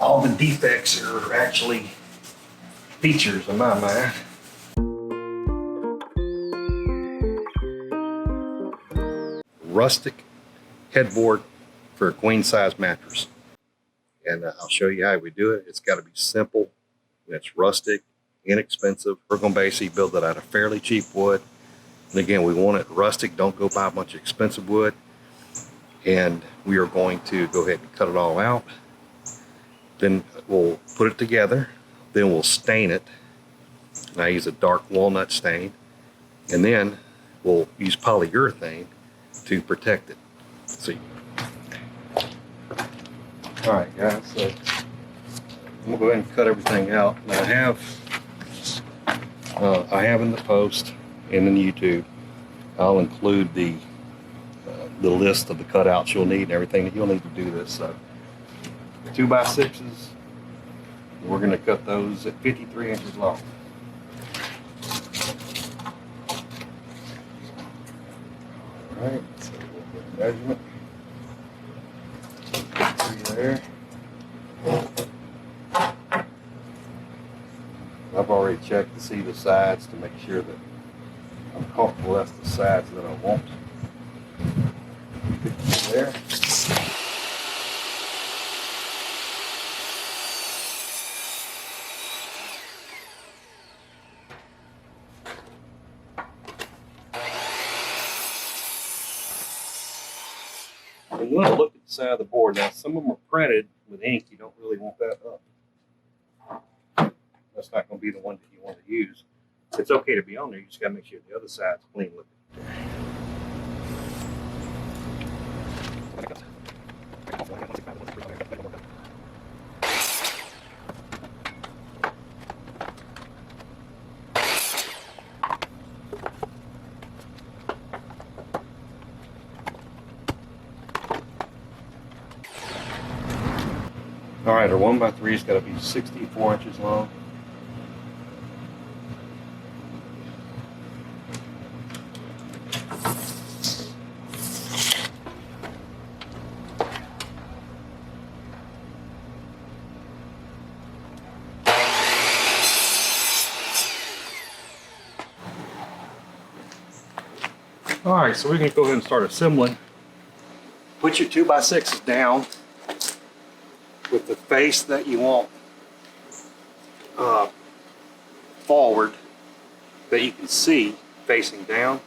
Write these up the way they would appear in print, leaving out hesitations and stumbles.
all the defects are actually features in my mind. Rustic headboard for a queen size mattress. And I'll show you how we do it. It's got to be simple. And it's rustic, inexpensive. We're going to basically build it out of fairly cheap wood. And again, we want it rustic. Don't go buy a bunch of expensive wood. And we are going to go ahead and cut it all out. Then we'll put it together. Then we'll stain it. And I use a dark walnut stain. And then we'll use polyurethane to protect it. See. All right, guys. So I'm gonna go ahead and cut everything out. Now I have in the post and in YouTube, I'll include the list of the cutouts you'll need and everything that you'll need to do this. So 2x6s, we're going to cut those at 53 inches long. All right, so we'll get a measurement. See there. I've already checked to see the sides to make sure that I'm comfortable. That's the sides that I want. There. And you want to look at the side of the board. Now, some of them are printed with ink. You don't really want that up. That's not going to be the one that you want to use. It's okay to be on there. You just got to make sure the other side's clean looking. All right, our 1x3's got to be 64 inches long. All right, so we're going to go ahead and start assembling. Put your 2x6s down with the face that you want forward, that you can see facing down.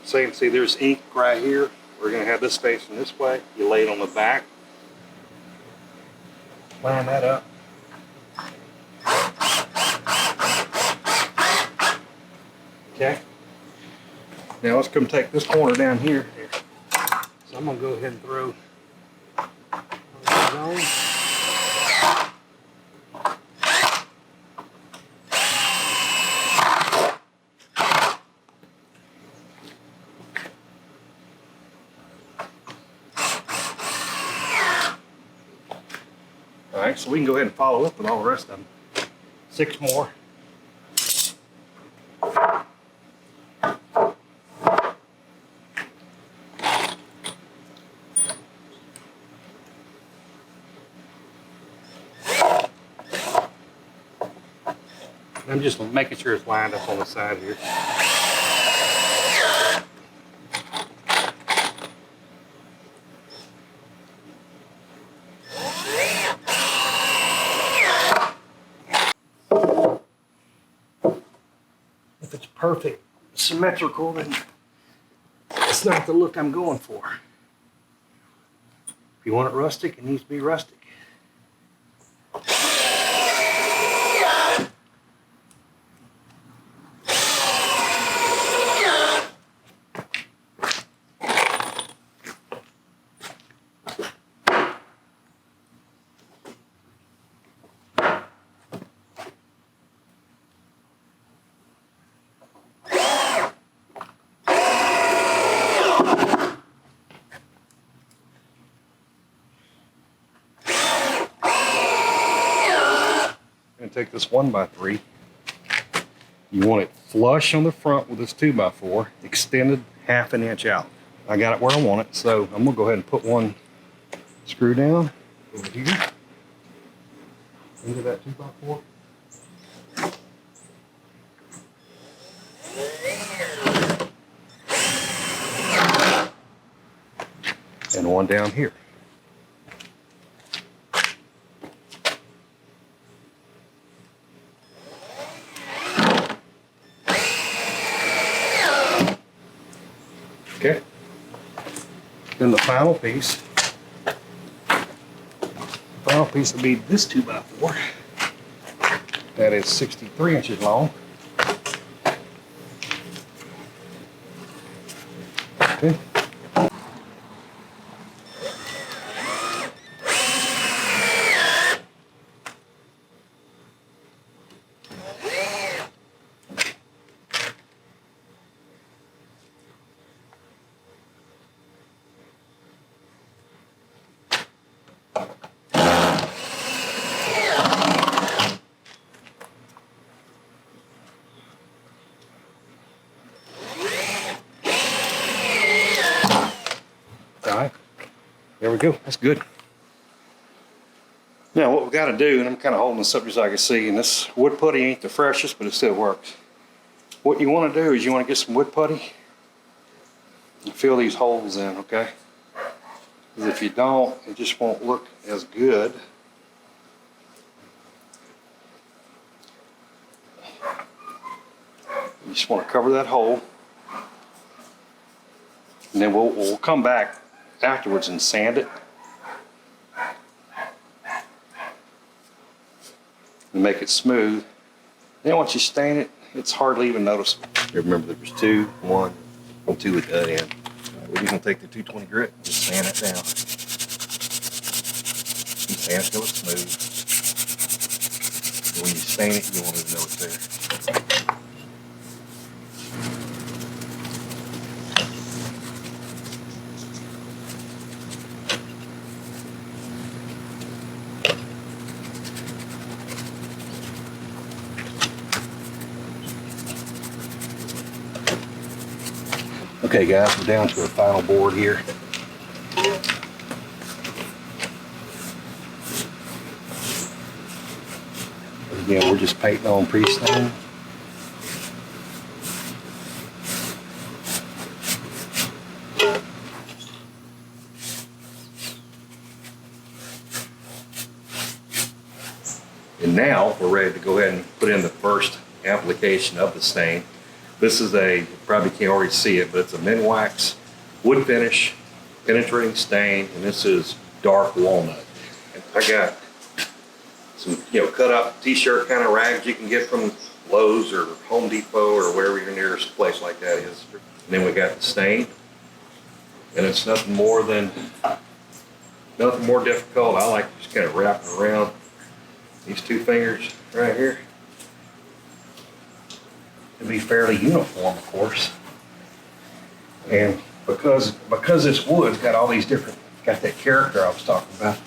So you can see there's ink right here. We're going to have this facing this way. You lay it on the back. Line that up. Okay. Now let's come take this corner down here. So I'm going to go ahead and throw those on. All right, so we can go ahead and follow up with all the rest of them. 6 more. I'm just making sure it's lined up on the side here. If it's perfect, symmetrical, then it's not the look I'm going for. If you want it rustic, it needs to be rustic. Take this 1x3. You want it flush on the front with this 2x4, extended 1/2 inch out. I got it where I want it, so I'm gonna go ahead and put one screw down over here. into that 2x4. And one down here. Okay. Then the final piece. Final piece will be this 2x4. That is 63 inches long. Okay. All right, there we go. That's good. Now what we got to do, and I'm kind of holding this up just so I can see, and this wood putty ain't the freshest, but it still works. What you want to do is you want to get some wood putty and fill these holes in, okay? Because if you don't, it just won't look as good. You just want to cover that hole, and then we'll come back afterwards and sand it and make it smooth. Then once you stain it, it's hardly even noticeable. Remember, there was two, one, and two at that end. We're just gonna take the 220 grit and just sand it down. You sand it till it's smooth. And when you stain it, you won't even know it's there. Okay guys, we're down to our final board here. Again, we're just painting on pre-stain. And now we're ready to go ahead and put in the first application of the stain. This is a, you probably can't already see it, but it's a Minwax wood finish penetrating stain, and this is dark walnut. And I got some, cut out t-shirt kind of rags you can get from Lowe's or Home Depot or wherever your nearest place like that is. And then we got the stain, and it's nothing more difficult. I like just kind of wrapping around these two fingers right here. To be fairly uniform, of course. And because this wood's got all these different, got that character I was talking about,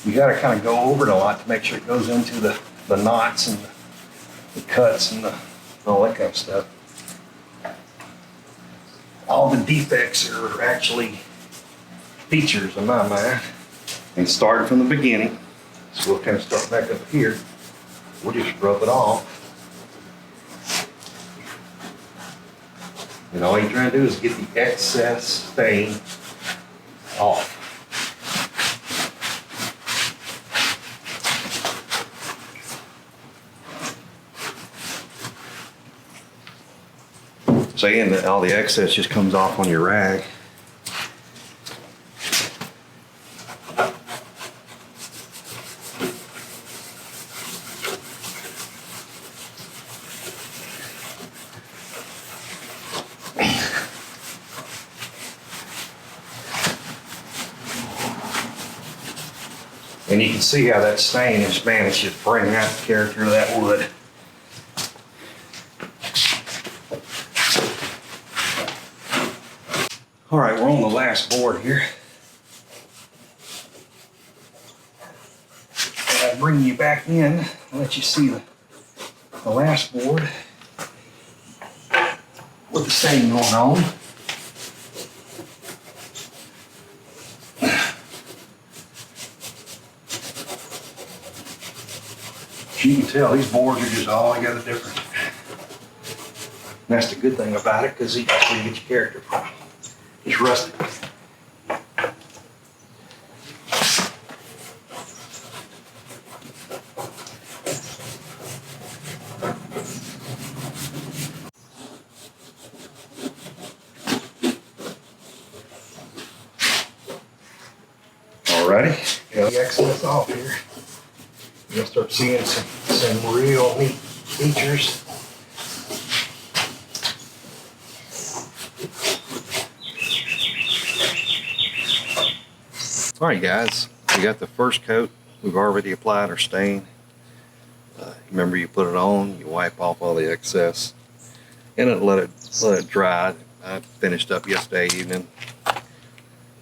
you got to kind of go over it a lot to make sure it goes into the knots and the cuts and all that kind of stuff. All the defects are actually features in my mind. And starting from the beginning, so we'll kind of start back up here. We'll just rub it off. And all you're trying to do is get the excess stain off. Saying that all the excess just comes off on your rag. And you can see how that stain has managed to bring out the character of that wood. All right, we're on the last board here. And I bring you back in and let you see the last board with the stain going on. As you can tell, these boards are just all together different. And that's the good thing about it, because that's where you get your character from. It's rustic. Alrighty, got the excess off here. You'll start seeing some real neat features. Alright guys, we got the first coat. We've already applied our stain. Remember, you put it on, you wipe off all the excess, and let it dry. I finished up yesterday evening.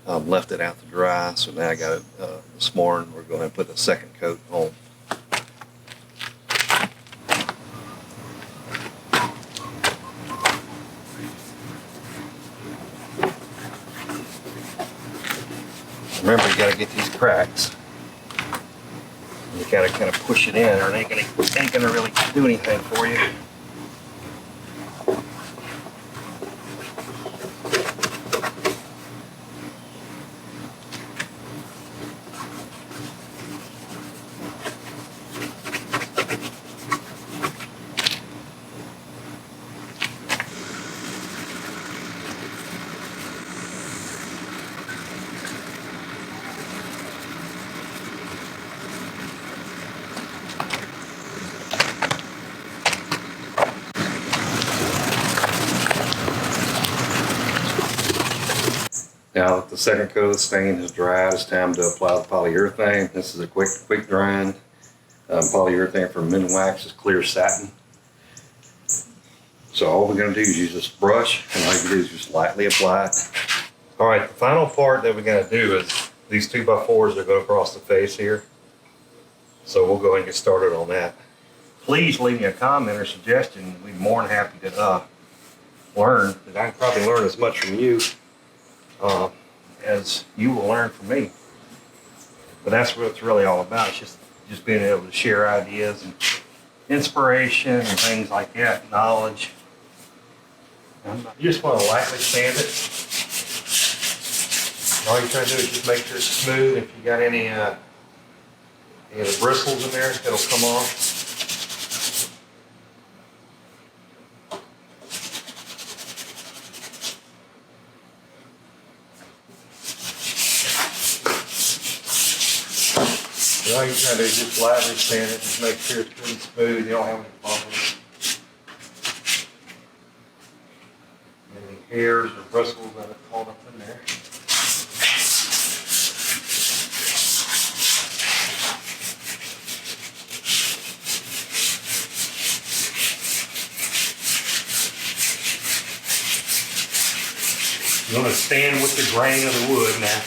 Left it out to dry, so now I got it this morning. We're going to put the second coat on. Remember, you got to get these cracks. You got to kind of push it in, or it ain't gonna really do anything for you. Now that the second coat of the stain has dried, it's time to apply the polyurethane. This is a quick drying polyurethane from Minwax. Is clear satin. So all we're going to do is use this brush, and all you can do is just lightly apply it. All right, the final part that we're going to do is these 2x4s that go across the face here. So we'll go ahead and get started on that. Please leave me a comment or suggestion. We'd be more than happy to learn. And I can probably learn as much from you as you will learn from me. But that's what it's really all about. It's just being able to share ideas and inspiration and things like that, knowledge. You just want to lightly sand it. All you're trying to do is just make sure it's smooth. If you got any of the bristles in there, it'll come off. All you're trying to do is just lightly sand it, just make sure it's pretty smooth, you don't have any bubbles. Any hairs or bristles that have caught up in there. You're going to stand with the grain of the wood now.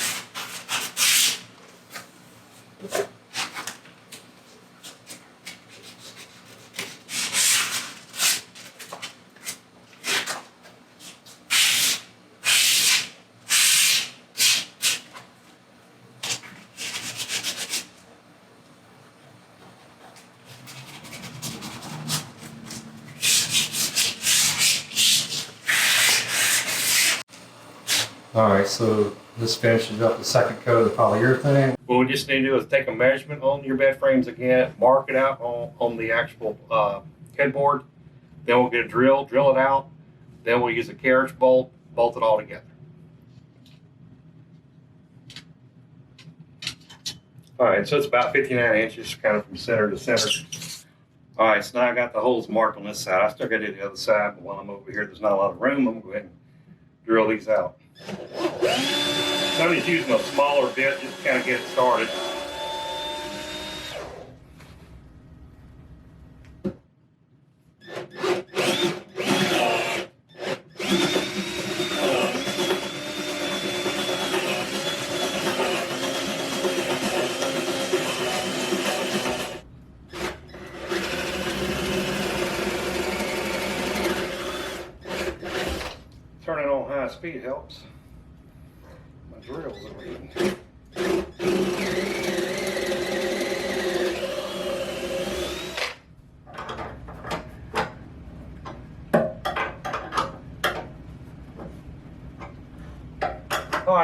Alright, so this finishes up the second coat of the polyurethane. What we just need to do is take a measurement on your bed frames again, mark it out on the actual headboard. Then we'll get a drill it out. Then we'll use a carriage bolt it all together. Alright, so it's about 59 inches, kind of from center to center. Alright, so now I got the holes marked on this side. I still got to do the other side, but while I'm over here, there's not a lot of room. I'm going to go ahead and drill these out. So I'm just using a smaller bit just to kind of get it started. Turning on high speed helps. My drills are reading.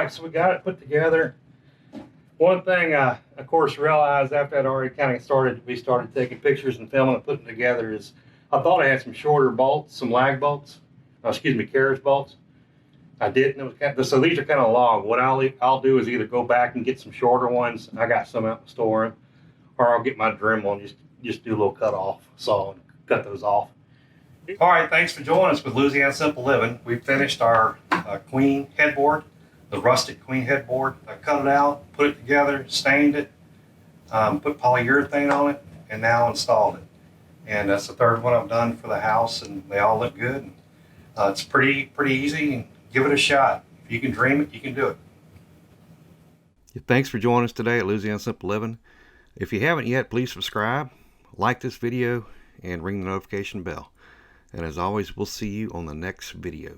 right, so we got it put together. One thing I, of course, realized after I'd already kind of we started taking pictures and filming and putting together is I thought I had some shorter bolts, some lag bolts, carriage bolts. I didn't. It was kind of, so these are kind of long. What I'll do is either go back and get some shorter ones. I got some out in the store, or I'll get my Dremel and just do a little cut off saw and cut those off. All right, thanks for joining us with Louisiana Simple Living. We finished our queen headboard, the rustic queen headboard. I cut it out, put it together, stained it, put polyurethane on it, and now installed it. And that's the third one I've done for the house, and they all look good. It's pretty easy, and give it a shot. If you can dream it, you can do it. Thanks for joining us today at Louisiana Simple Living. If you haven't yet, please subscribe, like this video, and ring the notification bell. And as always, we'll see you on the next video.